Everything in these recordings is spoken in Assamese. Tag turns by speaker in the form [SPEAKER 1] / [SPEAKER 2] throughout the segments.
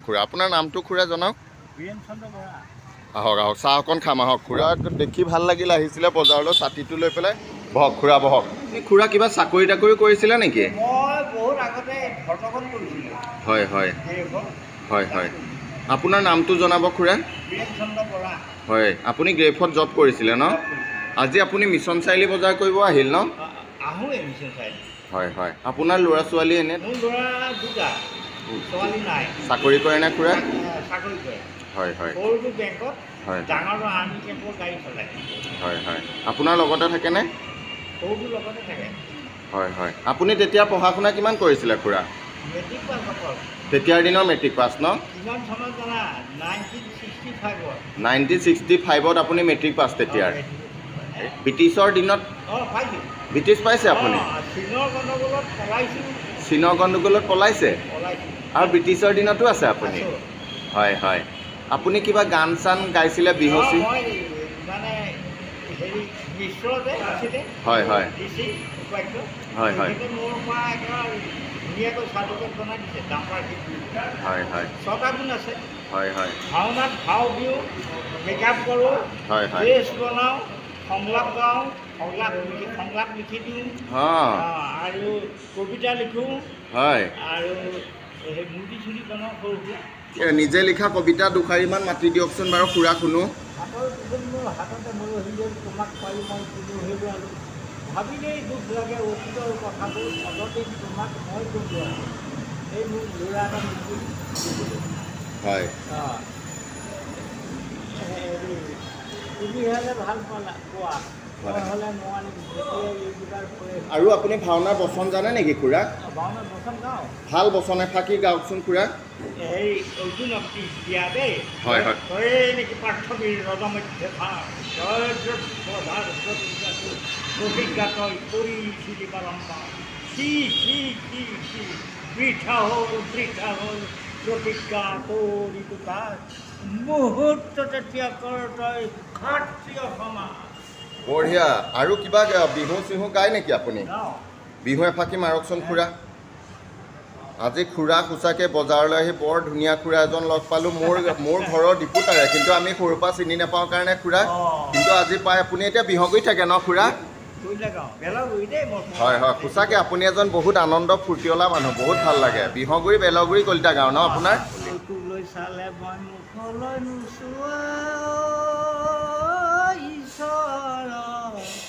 [SPEAKER 1] খুৰা আপোনাৰ নামটো খুৰা জনাওক
[SPEAKER 2] বীৰেন চন্দ্ৰ বৰা
[SPEAKER 1] আহক আহক চাহ অকণ খাম আহক খুৰা দেখি ভাল লাগিল আহিছিলে বজাৰলৈ ছাতিটো লৈ পেলাই বহক খুৰা বহক খুৰা কিবা চাকৰি তাকৰি কৰিছিলে নেকি
[SPEAKER 2] মই বহুত আগতে ভৰ্তখন কৰিছিলোঁ
[SPEAKER 1] হয় হয় হয় হয় আপোনাৰ নামটো জনাব খুৰা
[SPEAKER 2] বীৰেন চন্দ্ৰ বৰা
[SPEAKER 1] হয় আপুনি গ্ৰেফত জব কৰিছিলে ন আজি আপুনি মিছন চাৰিআলি বজাৰ কৰিব আহিল ন
[SPEAKER 2] আহোঁৱে মিছন চাৰিআলি
[SPEAKER 1] হয় হয় আপোনাৰ ল'ৰা ছোৱালী এনে
[SPEAKER 2] মোৰ ল'ৰা দুটা ছোৱালী নাই
[SPEAKER 1] চাকৰি কৰে নে খুৰা
[SPEAKER 2] চাকৰি কৰে
[SPEAKER 1] হয় হয়
[SPEAKER 2] সৰুটো বেংকত
[SPEAKER 1] হয়
[SPEAKER 2] ডাঙৰটো আৰ্মি কেম্পৰ গাড়ী চলায়
[SPEAKER 1] হয় হয় আপোনাৰ লগতে থাকেনে
[SPEAKER 2] সৰুটো লগতে থাকে
[SPEAKER 1] হয় হয় আপুনি তেতিয়া পঢ়া শুনা কিমান কৰিছিলে খুৰা
[SPEAKER 2] মেট্ৰিক পাছ অকল
[SPEAKER 1] তেতিয়াৰ দিনৰ মেট্ৰিক পাছ ন
[SPEAKER 2] কিমান চনত জানা 1965
[SPEAKER 1] 1965ত আপুনি মেট্ৰিক পাছ তেতিয়াৰ ব্ৰিটিছৰ দিনত
[SPEAKER 2] পাইছোঁ
[SPEAKER 1] ব্ৰিটিছ পাইছে আপুনি
[SPEAKER 2] চীনৰ গণ্ডগোলত পলাইছোঁ
[SPEAKER 1] চীনৰ গণ্ডগোলত পলাইছে আৰু ব্ৰিটিছৰ দিনতো আছে আপুনি হয় হয় আপুনি কিবা গান চান গাইছিলে বিহু চি
[SPEAKER 2] মানে হেৰি মিশ্ৰ যে আছিলে
[SPEAKER 1] হয় হয়
[SPEAKER 2] উপাধ্য
[SPEAKER 1] হয় হয়
[SPEAKER 2] মোৰ পৰা একেবাৰে ধুনীয়াকৈ চাৰ্টিফিকেট বনাই দিছে ডাম্পাৰ
[SPEAKER 1] হয় হয়
[SPEAKER 2] ছটা গুণ আছে
[SPEAKER 1] হয় হয়
[SPEAKER 2] ভাওনাত ভাও দিওঁ মেকআপ কৰোঁ
[SPEAKER 1] হয় হয়
[SPEAKER 2] ড্ৰেছ বনাওঁ সংলাপ গাওঁ সংলাপ লিখি দিওঁ আৰু কবিতা লিখোঁ
[SPEAKER 1] হয়
[SPEAKER 2] আৰু সেই মূৰ্তি চুৰি বনাওঁ সৰু সুৰা
[SPEAKER 1] নিজে লিখা কবিতা দুষাৰিমান মাতি দিয়কচোন বাৰু খুৰা শুনো
[SPEAKER 2] হাতৰ পিছত মোৰ হাততে মোৰ আহিলেও তোমাক পাৰি মই কোনো হেৰুৱালোঁ ভাবিলেই দুখ লাগে অতীতৰ কথাবোৰ অলপতে তোমাক মই কোনোৱালোঁ এই মোৰ ল'ৰা এটা মৃত্যু
[SPEAKER 1] হয়
[SPEAKER 2] তুমি হ'লে ভাল পালা কোৱা মই হ'লে নোৱাৰিম এইবিলাক
[SPEAKER 1] আৰু আপুনি ভাওনাৰ বচন জানে নেকি খুৰা
[SPEAKER 2] ভাওনাৰ বচন গাওঁ
[SPEAKER 1] ভাল বচন এফাকি গাওকচোন খুৰা
[SPEAKER 2] হেৰি অৰ্জুন দিয়া দেই
[SPEAKER 1] হয় হয়
[SPEAKER 2] তই নেকি পাৰ্থবীৰ ৰজমধ্যে প্ৰতিজ্ঞা তই কৰিছিলি বাৰম্বাৰ বৃথা হ'ল প্ৰতিজ্ঞা কৰি তাৰ মুহূৰ্ততে ত্যাগ কৰ তই ক্ষত্ৰিয় সমাজ
[SPEAKER 1] বঢ়িয়া আৰু কিবা বিহু চিহু গায় নেকি আপুনি বিহু এফাকি মাৰকচোন খুৰা আজি খুৰা সঁচাকৈ বজাৰলৈ আহি বৰ ধুনীয়া খুৰা এজন লগ পালোঁ মোৰ ঘৰৰ ডিপুতাৰে কিন্তু আমি সৰুৰ পৰা চিনি নাপাওঁ কাৰণে খুৰা কিন্তু আজি পাই আপুনি এতিয়া বিহগুৰি থাকে ন খুৰা হয় হয় সঁচাকৈ আপুনি এজন বহুত আনন্দ ফূৰ্তিঅলা মানুহ বহুত ভাল লাগে বিহগুৰি বেলগুৰি কলিতা গাঁও ন আপোনাৰ
[SPEAKER 2] চালে মই মুখলৈ নোচোৱা ঈশ্বৰ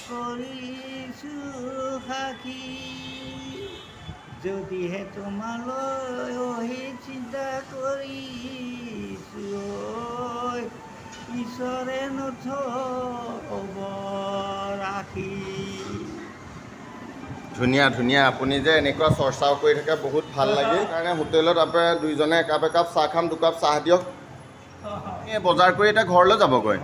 [SPEAKER 2] কৰিছোঁ সাক্ষী যদিহে তোমালৈ চিন্তা কৰিছোঁ ঈশ্বৰে নথব ৰাখি
[SPEAKER 1] ধুনীয়া ধুনীয়া আপুনি যে এনেকুৱা চৰ্চাও কৰি থাকে বহুত ভাল লাগে সেইকাৰণে হোটেলত আপোনাৰ দুইজনে একাপ চাহ খাম দুকাপ চাহ দিয়ক এই বজাৰ কৰি এতিয়া ঘৰলৈ যাবগৈ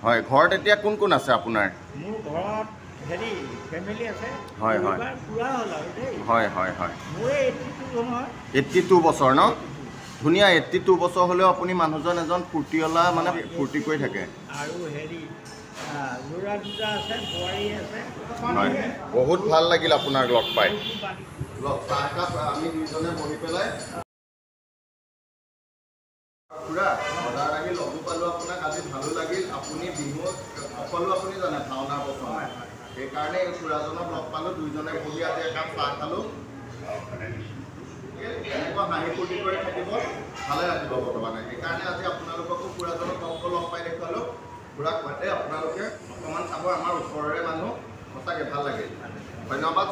[SPEAKER 1] হয় ঘৰত এতিয়া কোন কোন আছে আপোনাৰ
[SPEAKER 2] মোৰ ঘৰত হেৰি ফেমিলি আছে
[SPEAKER 1] হয় হয়
[SPEAKER 2] পুৰা হ'ল আৰু দেই
[SPEAKER 1] হয় হয় হয়
[SPEAKER 2] মোৰ
[SPEAKER 1] 82 বছৰ ন ধুনীয়া 82 বছৰ হ'লেও আপুনি মানুহজন এজন ফূৰ্তিঅলা মানে ফূৰ্তি কৰি থাকে
[SPEAKER 2] আৰু হেৰি ল'ৰা দুটা আছে বোৱাৰী আছে
[SPEAKER 1] হয় বহুত ভাল লাগিল আপোনাক লগ পাই চাহকাপ আমি দুইজনে বহি পেলাই খুৰা বজাৰ লাগি লগো পালোঁ আপোনাক আজি ভালো লাগিল আপুনি বিহুত সকলো আপুনি জানে ভাওনাৰ বচন সেইকাৰণে খুৰাজনক লগ পালোঁ দুইজনে বহি আজি একাপ চাহ খালোঁ এনেকুৱা হাঁহি ফূৰ্তি কৰি থাকিব ভালে ৰাখিব বৰ্তমানে সেইকাৰণে আজি আপোনালোককো খুৰাজনক লগ পাই দেখুৱালোঁ খুৰাক মাতে আপোনালোকে অকণমান চাব আমাৰ ওচৰৰে মানুহ সঁচাকৈ ভাল লাগিল ধন্যবাদ